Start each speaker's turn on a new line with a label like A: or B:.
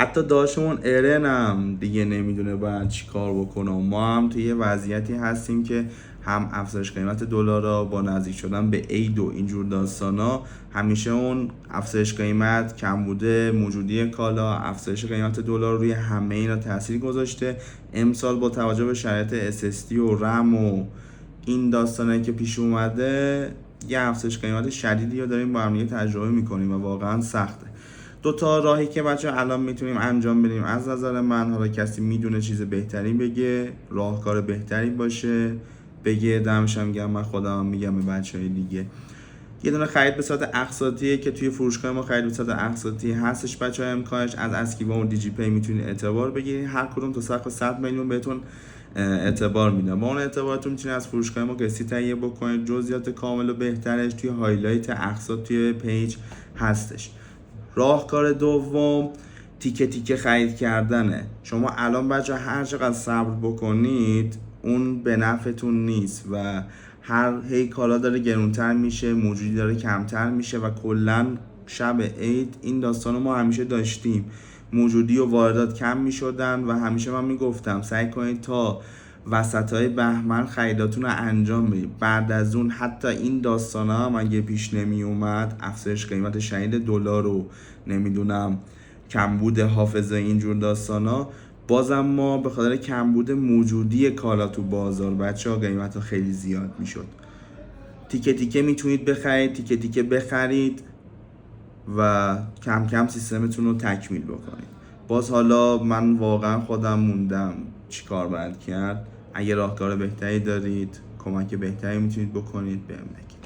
A: حتی داشتمون ارن هم دیگه نمیدونه باید چی کار بکنه. ما هم توی یه وضعیتی هستیم که هم افزایش قیمت دلار با نزدیک شدن به عید و اینجور داستانا، همیشه اون افزایش قیمت، کمبود موجودی کالا، افزایش قیمت دلار روی همه اینا تاثیر گذاشته. امسال با توجه به شرایط SSD و رم و این داستانه که پیش اومده، یه افزایش قیمت شدیدی رو داریم با هم دیگه تجربه میکنیم و واقعا سخته. دو تا راهی که بچه الان میتونیم انجام بدیم از نظر من، حالا کسی میدونه چیز بهتری بگه، راهکار بهتری باشه بگه، دمش هم گرم، من خودم میگم به بچهای دیگه. یه دونه خرید به صورت اقساطیه که توی فروشگاه ما خرید به صورت اقساطی هستش بچه‌ها، امکانش از اسکیوا و دیجی پی میتونید اعتبار بگیرید، هر کدوم تا سقف 100 میلیون بهتون اعتبار میدم. با اون اعتبارتون میتونید از فروشگاه ما قسطی تهیه بکنید. جزئیات کامل و بهترش توی هایلایت اقساط توی پیج هستش. راهکار دوم تیکه تیکه خرید کردنه. شما الان بچه هر چقدر صبر بکنید اون به نفعتون نیست و هی کالا داره گرونتر میشه، موجودی داره کمتر میشه و کلا شب عید این داستانو ما همیشه داشتیم، موجودی و واردات کم میشدن و همیشه من میگفتم سعی کنید تا وسطای بهمن خریداتون رو انجام بدید. بعد از اون حتی این داستانا هم اگه پیش نمی اومد، افزایش قیمت شدید دلار رو نمیدونم کمبود حافظه اینجور داستانا، بازم ما به خاطر کمبود موجودی کالا تو بازار بچه ها قیمت ها خیلی زیاد میشد. تیکه تیکه میتونید بخرید، تیکه تیکه بخرید و کم کم سیستمتون رو تکمیل بکنید. باز حالا من واقعا خودم موندم چی کار باید کرد. اگه راهکار بهتری دارید، کمک بهتری میتونید بکنید بهم بگید.